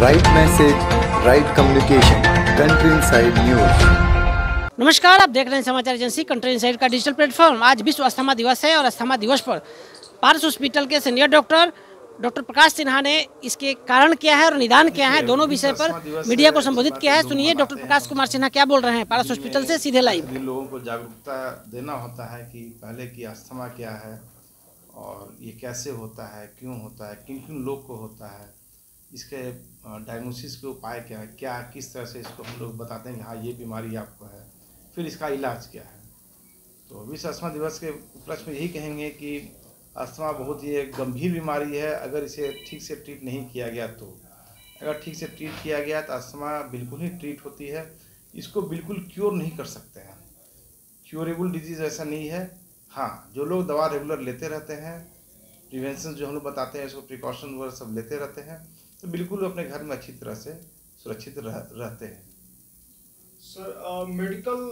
Right message, right communication, country inside news. नमस्कार, आप देख रहे हैं समाचार एजेंसी कंट्री इनसाइड का डिजिटल प्लेटफॉर्म। आज विश्व अस्थमा दिवस है और अस्थमा दिवस पर पारस हॉस्पिटल के सीनियर डॉक्टर प्रकाश सिन्हा ने इसके कारण क्या है और निदान क्या है, दोनों विषय पर मीडिया को संबोधित किया है। सुनिए डॉक्टर प्रकाश कुमार सिन्हा क्या बोल रहे हैं पारस हॉस्पिटल से सीधे लाइव। लोगों को जागरूकता देना होता है कि पहले की अस्थमा क्या है और ये कैसे होता है, क्यों होता है, किन किन लोग को होता है, इसके डायग्नोसिस के उपाय क्या है, क्या किस तरह से इसको हम लोग बताते हैं कि हाँ ये बीमारी आपको है, फिर इसका इलाज क्या है। तो विश्व अस्थमा दिवस के उपलक्ष्य में यही कहेंगे कि अस्थमा बहुत ही एक गंभीर बीमारी है। अगर इसे ठीक से ट्रीट नहीं किया गया तो अगर ठीक से ट्रीट किया गया तो अस्थमा बिल्कुल ही ट्रीट होती है। इसको बिल्कुल क्योर नहीं कर सकते हैं, क्योरेबल डिजीज़ ऐसा नहीं है। हाँ, जो लोग दवा रेगुलर लेते रहते हैं, प्रिवेंशन जो हम लोग बताते हैं इसको प्रिकॉशन वगैरह सब लेते रहते हैं, तो बिल्कुल अपने घर में अच्छी तरह से सुरक्षित रहते हैं। सर, मेडिकल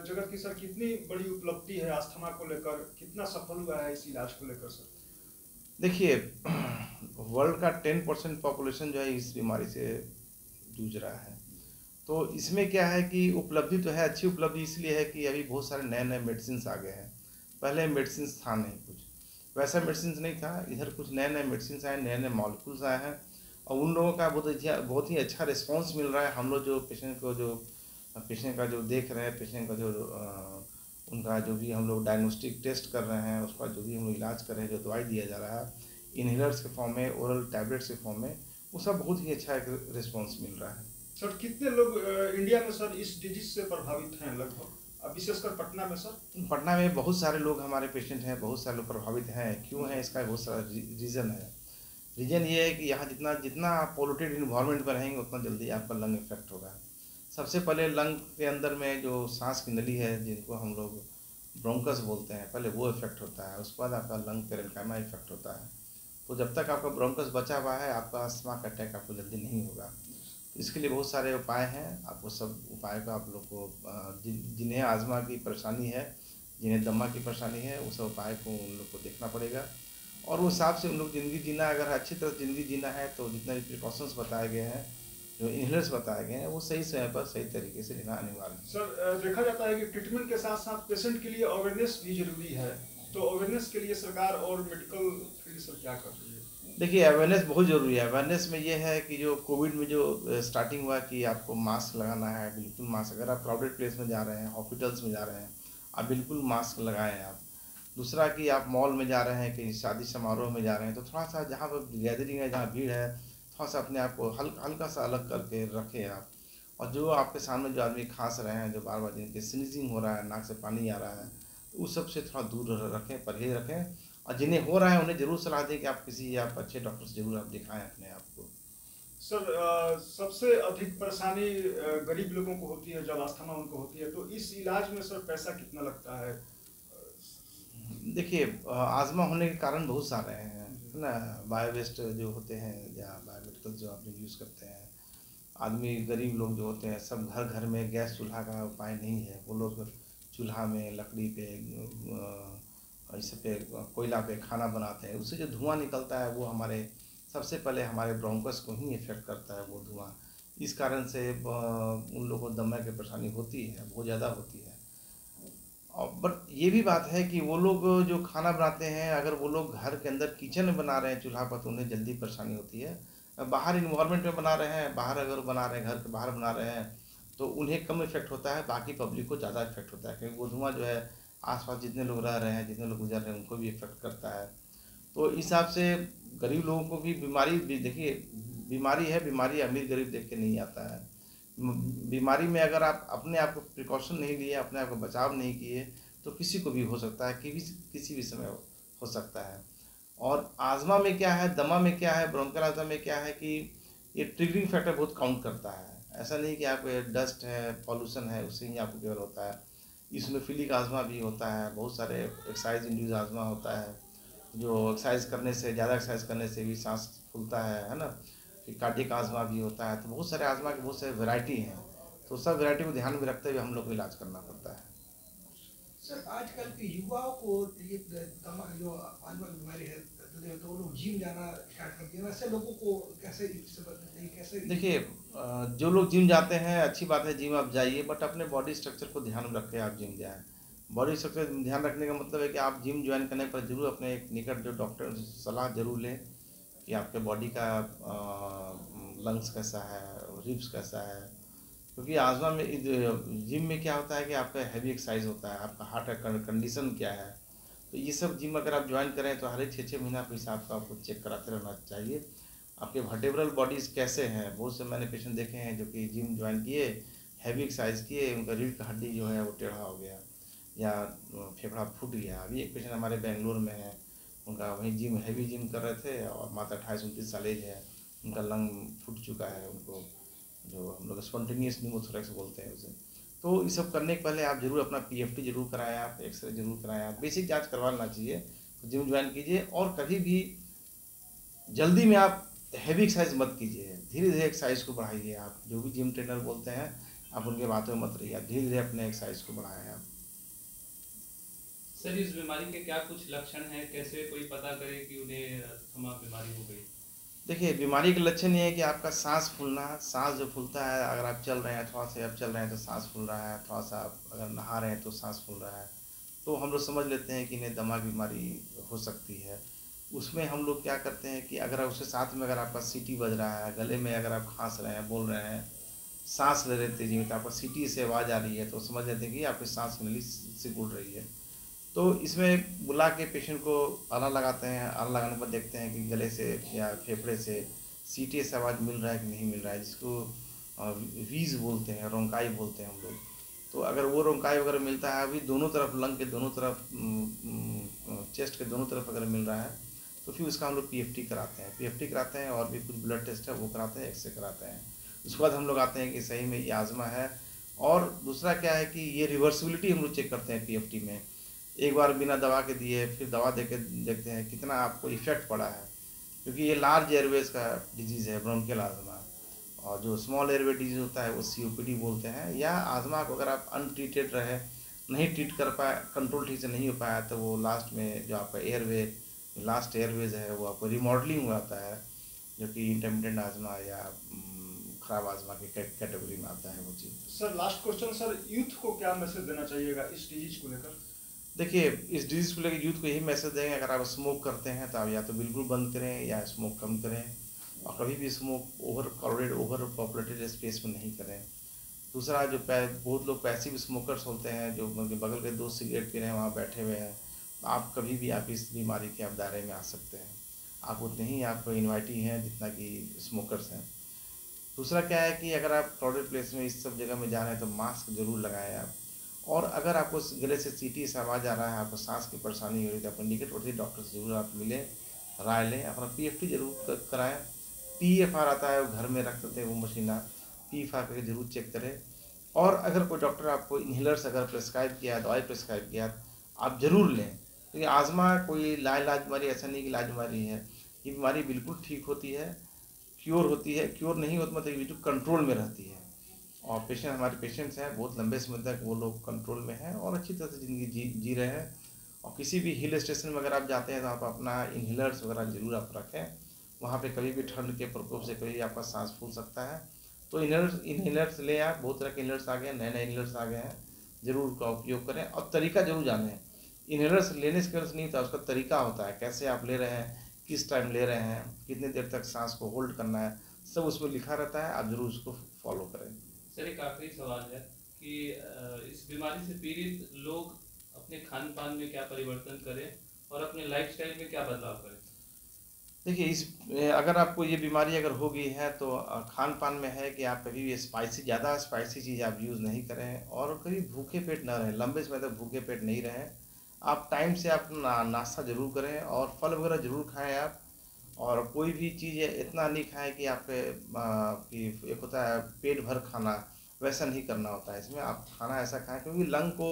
जगत की सर कितनी बड़ी उपलब्धि है अस्थमा को लेकर, कितना सफल हुआ है इस इलाज को लेकर सर? देखिए, वर्ल्ड का 10% पॉपुलेशन जो है इस बीमारी से जूझ रहा है। तो इसमें क्या है कि उपलब्धि तो है, अच्छी उपलब्धि इसलिए है कि अभी बहुत सारे नए नए मेडिसिन आ गए हैं। पहले मेडिसिन था नहीं, कुछ वैसा मेडिसिन नहीं था। इधर कुछ नए नए मेडिसिन आए, नए नए मॉलिक्यूल्स आए हैं और उन लोगों का बहुत ही अच्छा रिस्पॉन्स मिल रहा है। हम लोग जो पेशेंट का जो देख रहे हैं, पेशेंट का जो उनका जो भी हम लोग डायग्नोस्टिक टेस्ट कर रहे हैं, उसका जो भी हम लोग इलाज कर रहे हैं, जो दवाई दिया जा रहा है इनहेलर्स के फॉर्म में, ओरल टैबलेट्स के फॉर्म में, वो सब बहुत ही अच्छा एक रिस्पॉन्स मिल रहा है। सर, कितने लोग इंडिया में सर इस डिजीज से प्रभावित हैं लगभग, विशेषकर पटना में? सर, पटना में बहुत सारे लोग हमारे पेशेंट हैं, बहुत सारे लोग प्रभावित हैं। क्यों है इसका बहुत सारा रीज़न है। रीज़न ये है कि यहाँ जितना पोल्यूटेड इन्वायरमेंट पर रहेंगे उतना जल्दी आपका लंग इफेक्ट होगा। सबसे पहले लंग के अंदर में जो सांस की नली है, जिनको हम लोग ब्रोंकस बोलते हैं, पहले वो इफेक्ट होता है। उसके बाद आपका लंग पेरेन्काइमा इफेक्ट होता है। तो जब तक आपका ब्रोंकस बचा हुआ है, आपका अस्थमा का अटैक आपको जल्दी नहीं होगा। इसके लिए बहुत सारे उपाय हैं। आपको सब उपाय का आप लोग को जिन्हें आज़मा की परेशानी है, जिन्हें दमा की परेशानी है, उस उपाय को उन लोग को देखना पड़ेगा और उस हिसाब से उन लोग ज़िंदगी जीना। अगर अच्छी तरह ज़िंदगी जीना है तो जितने भी प्रिकॉशंस बताए गए हैं, जो इनहेलर्स बताए गए हैं, वो सही समय पर सही तरीके से लेना अनिवार्य है। सर, देखा जाता है कि ट्रीटमेंट के साथ साथ पेशेंट के लिए अवेयरनेस भी जरूरी है। तो अवेयरनेस के लिए सरकार और मेडिकल फील्ड सर क्या कर रही है? देखिए, अवेयरनेस बहुत ज़रूरी है। अवेयरनेस में ये है कि जो कोविड में जो स्टार्टिंग हुआ कि आपको मास्क लगाना है, बिल्कुल मास्क। अगर आप क्राउडेड प्लेस में जा रहे हैं, हॉस्पिटल्स में जा रहे हैं, आप बिल्कुल मास्क लगाएं आप। दूसरा कि आप मॉल में जा रहे हैं, कहीं शादी समारोह में जा रहे हैं, तो थोड़ा सा जहाँ पर गैदरिंग है, जहाँ भीड़ है, थोड़ा सा अपने आप को हल्का सा अलग करके रखें आप। और जो आपके सामने जो आदमी खांस रहे हैं, जो बार बार जिनके स्नीजिंग हो रहा है, नाक से पानी आ रहा है, तो उस सब से थोड़ा दूर रखें, परहेज रखें। और जिन्हें हो रहा है उन्हें ज़रूर सलाह दें कि आप किसी आप अच्छे डॉक्टर से ज़रूर आप दिखाएं अपने आप को। सर, सबसे अधिक परेशानी गरीब लोगों को होती है जब अस्थमा उनको होती है, तो इस इलाज में सर पैसा कितना लगता है? देखिए, आज़मा होने के कारण बहुत सारे हैं, है ना। बायोवेस्ट जो होते हैं या बायोमेडिकल जो आप यूज़ करते हैं, आदमी गरीब लोग जो होते हैं, सब घर घर में गैस चूल्हा का उपाय नहीं है। वो लोग चूल्हा में, लकड़ी पे, इस पे, कोयला पे खाना बनाते हैं। उससे जो धुआं निकलता है वो हमारे सबसे पहले हमारे ब्रोंकस को ही इफेक्ट करता है वो धुआं। इस कारण से उन लोगों को दमा की परेशानी होती है, बहुत ज़्यादा होती है। और बट ये भी बात है कि वो लोग जो खाना बनाते हैं, अगर वो लोग घर के अंदर किचन में बना रहे हैं चूल्हा पर, तो उन्हें जल्दी परेशानी होती है। बाहर इन्वायरमेंट में बना रहे हैं, बाहर अगर बना रहे हैं, घर के बाहर बना रहे हैं, तो उन्हें कम इफेक्ट होता है, बाकी पब्लिक को ज़्यादा इफेक्ट होता है। क्योंकि वो धुआं जो है आसपास जितने लोग रह रहे हैं, जितने लोग गुजर रहे हैं, उनको भी इफेक्ट करता है। तो इस हिसाब से गरीब लोगों को भी बीमारी भी, देखिए बीमारी है, बीमारी अमीर गरीब देख के नहीं आता है। बीमारी में अगर आप अपने आप को प्रिकॉशन नहीं लिए, अपने आप को बचाव नहीं किए, तो किसी को भी हो सकता है, किसी भी समय हो सकता है। और आज़मा में क्या है, दमा में क्या है, ब्रोंकियल अस्थमा में क्या है कि ये ट्रिगरिंग फैक्टर बहुत काउंट करता है। ऐसा नहीं कि आप डस्ट है, पॉल्यूशन है, उससे ही आपको केवल होता है। इसोनोफिलिक आज़मा भी होता है, बहुत सारे एक्सरसाइज इंड्यूस आज़मा होता है, जो एक्सरसाइज करने से, ज़्यादा एक्सरसाइज करने से भी सांस फूलता है ना। फिर कार्डियक आज़मा भी होता है। तो बहुत सारे आज़मा की बहुत सारी वैरायटी हैं, तो सब वैरायटी को ध्यान में रखते हुए हम लोग को इलाज करना पड़ता है। सर, आजकल के युवाओं को ये जो आजमा की बीमारी है, होते हैं तो वो लोग जिम जाना स्टार्ट करते हैं, वैसे लोगों को कैसे इससे बचना चाहिए, कैसे? देखिए जो लोग जिम जाते हैं अच्छी बात है, जिम आप जाइए, बट अपने बॉडी स्ट्रक्चर को ध्यान में रख के आप जिम जाएँ। बॉडी स्ट्रक्चर ध्यान रखने का मतलब है कि आप जिम ज्वाइन करने पर जरूर अपने एक निकट जो डॉक्टर से सलाह जरूर लें कि आपके बॉडी का लंग्स कैसा है, रिब्स कैसा है, क्योंकि आजमा में जिम में क्या होता है कि आपका हैवी एक्सरसाइज होता है, आपका हार्ट का कंडीशन क्या है, तो ये सब जिम अगर आप ज्वाइन करें तो हर एक 6-6 महीना के हिसाब से आपको चेक कराते रहना चाहिए। आपके वर्टेब्रल बॉडीज़ कैसे हैं, बहुत से मैंने पेशेंट देखे हैं जो कि जिम ज्वाइन किए, हैवी एक्सरसाइज किए, उनका रीढ़ का हड्डी जो है वो टेढ़ा हो गया या फेफड़ा फूट गया। अभी एक पेशेंट हमारे बेंगलोर में है, उनका वहीं जिम हैवी जिम कर रहे थे और मात्र 28-29 साल एज है, उनका लंग फूट चुका है, उनको जो हम लोग स्पॉन्टेनियस न्यूमोथोरैक्स बोलते हैं उसे। तो ये सब करने के पहले आप जरूर अपना पीएफटी जरूर कराएं, आप एक्सरे जरूर कराएं, आप बेसिक जांच करवा लेना चाहिए, तो जिम ज्वाइन कीजिए। और कभी भी जल्दी में आप हैवी एक्सरसाइज मत कीजिए, धीरे धीरे एक्सरसाइज को बढ़ाइए। आप जो भी जिम ट्रेनर बोलते हैं आप उनके बातों में मत रहिए, आप धीरे धीरे अपने एक्सरसाइज को बढ़ाएं आप। सर इस बीमारी के क्या कुछ लक्षण हैं, कैसे कोई पता करे कि उन्हें अस्थमा बीमारी हो गई? देखिए बीमारी के लक्षण ये है कि आपका सांस फूलना, सांस जो फूलता है, अगर आप चल रहे हैं थोड़ा सा, आप चल रहे हैं तो सांस फूल रहा है, थोड़ा सा आप अगर नहा रहे हैं तो सांस फूल रहा है, तो हम लोग समझ लेते हैं कि इन्हें दमा की बीमारी हो सकती है। उसमें हम लोग क्या करते हैं कि अगर उसके साथ में अगर आपका सीटी बज रहा है, गले में अगर आप खांस रहे हैं, बोल रहे हैं, सांस ले रहे तेजी में, तो आपका सीटी से आवाज़ आ रही है, तो समझ लेते हैं कि आपकी सांस नली सिकुड़ रही है। तो इसमें बुला के पेशेंट को आला लगाते हैं, आला लगाने पर देखते हैं कि गले से या फेफड़े से सीटी से आवाज़ मिल रहा है कि नहीं मिल रहा है, जिसको वीज बोलते हैं, रोंकाई बोलते हैं हम लोग। तो अगर वो रोंकाई वगैरह मिलता है, अभी दोनों तरफ लंग के दोनों तरफ, चेस्ट के दोनों तरफ अगर मिल रहा है, तो फिर उसका हम लोग पीएफटी कराते हैं। पीएफटी कराते हैं और भी कुछ ब्लड टेस्ट है वो कराते हैं, एक्सरे कराते हैं। उसके बाद हम लोग आते हैं कि सही में ये आजमा है। और दूसरा क्या है कि ये रिवर्सिबिलिटी हम लोग चेक करते हैं पीएफटी में। एक बार बिना दवा के दिए फिर दवा दे के देखते हैं कितना आपको इफेक्ट पड़ा है, क्योंकि ये लार्ज एयरवेज का डिजीज़ है ब्रोंकियल आजमा, और जो स्मॉल एयरवे डिजीज़ होता है वो सीओपीडी बोलते हैं। या आजमा को अगर आप अनट्रीटेड रहे, नहीं ट्रीट कर पाए, कंट्रोल ठीक से नहीं हो पाया, तो वो लास्ट में जो आपका एयरवे, लास्ट एयरवेज है वो आपको रिमॉडलिंग हो जाता है, जो कि इंटरमिटेंट आजमा या खराब आजमा की कैटेगरी में आता है वो चीज़। Sir last question, sir youth को क्या मैसेज देना चाहिएगा इस डिजीज को लेकर? देखिए इस डिजीज़ को लेकर यूथ को यही मैसेज देंगे, अगर आप स्मोक करते हैं तो आप या तो बिल्कुल बंद करें या स्मोक कम करें, और कभी भी smoke over crowded, over populated space में नहीं करें। दूसरा जो बहुत लोग पैसिव स्मोकर्स होते हैं, जो बगल के दोस्त सिगरेट पी रहे हैं वहाँ बैठे हुए हैं, आप कभी भी आप इस बीमारी के आप दायरे में आ सकते हैं। आप उतने ही आप इन्वाइटी हैं जितना कि स्मोकर्स हैं। दूसरा क्या है कि अगर आप क्राउडेड प्लेस में इस सब जगह में जा रहे हैं तो मास्क जरूर लगाएं आप। और अगर आपको गले से सीटी से आवाज़ आ रहा है, आपको सांस की परेशानी हो रही है, तो अपने निकट वर्ती डॉक्टर से जरूर आप मिलें, राय लें, अपना पीएफटी जरूर कराएं। पीएफआर आता है वो घर में रख देते हैं वो मशीन, आप पीएफआर करके जरूर चेक करें। और अगर कोई डॉक्टर आपको इन्हेलर्स अगर प्रेस्क्राइब किया, दवाई प्रेस्क्राइब किया, आप ज़रूर लें, क्योंकि आजमा कोई लाइलाज बीमारी ऐसा नहीं कि इलाज बीमारी है। ये बीमारी बिल्कुल ठीक होती है, क्योर होती है, क्योर नहीं होती मतलब बिल्कुल कंट्रोल में रहती है। और पेशेंट, हमारे पेशेंट्स हैं बहुत लंबे समय तक वो लोग कंट्रोल में हैं और अच्छी तरह से ज़िंदगी जी रहे हैं। और किसी भी हिल स्टेशन में अगर आप जाते हैं तो आप अपना इन्हेलर्स वगैरह ज़रूर आप रखें, वहाँ पे कभी भी ठंड के प्रकोप से कभी आपका सांस फूल सकता है। तो इन्हेलर्स लें आप, बहुत तरह के इन्हेलर्स आ गए हैं, नए नए इन्हेलर्स आ गए हैं, ज़रूर उसका उपयोग करें और तरीका जरूर जानें। इन्हेलर्स लेने से नहीं होता, उसका तरीका होता है, कैसे आप ले रहे हैं, किस टाइम ले रहे हैं, कितने देर तक सांस को होल्ड करना है, सब उसमें लिखा रहता है, आप जरूर उसको फॉलो करें। सर एक आखिरी सवाल है कि इस बीमारी से पीड़ित लोग अपने खान पान में क्या परिवर्तन करें और अपने लाइफस्टाइल में क्या बदलाव करें? देखिए अगर आपको ये बीमारी अगर हो गई है तो खान पान में है कि आप कभी भी ज़्यादा स्पाइसी चीज़ आप यूज़ नहीं करें और कभी भूखे पेट ना रहें, लंबे समय तक भूखे पेट नहीं रहें। आप टाइम से आप नाश्ता ज़रूर करें और फल वगैरह ज़रूर खाएं आप। और कोई भी चीज़ इतना नहीं खाएं कि आपके एक होता है पेट भर खाना, वैसा नहीं करना होता है। इसमें आप खाना ऐसा खाएं क्योंकि लंग को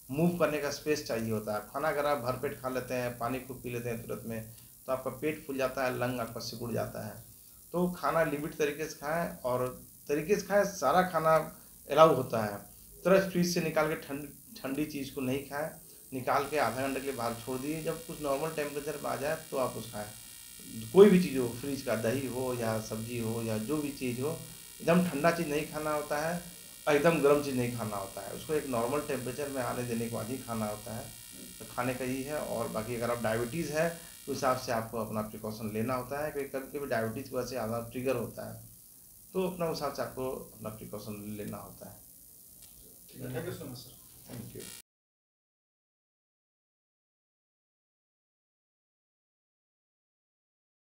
मूव करने का स्पेस चाहिए होता है। खाना अगर आप भर पेट खा लेते हैं, पानी खूब पी लेते हैं तुरंत में, तो आपका पेट फूल जाता है, लंग आपका सिकुड़ जाता है। तो खाना लिमिट तरीके से खाएं और तरीके से खाएं, सारा खाना अलाउ होता है। तुरंत फ्रीज से निकाल के ठंडी चीज़ को नहीं खाएं, निकाल के आधा घंटे के लिए बाहर छोड़ दिए, जब कुछ नॉर्मल टेम्परेचर पर आ जाए तो आप उस खाएँ। कोई भी चीज़ हो, फ्रिज का दही हो या सब्जी हो या जो भी चीज़ हो, एकदम ठंडा चीज़ नहीं खाना होता है और एकदम गर्म चीज़ नहीं खाना होता है। उसको एक नॉर्मल टेम्परेचर में आने देने के बाद ही खाना होता है। तो खाने का यही है। और बाकी अगर आप डायबिटीज़ है तो उस हिसाब से आपको अपना प्रिकॉशन लेना होता है, क्योंकि कभी कभी डायबिटीज़ की वजह से ज़्यादा ट्रिगर होता है, तो अपना उस हिसाब से आपको अपना प्रिकॉशन लेना होता है। Thank you so much sir. Thank you.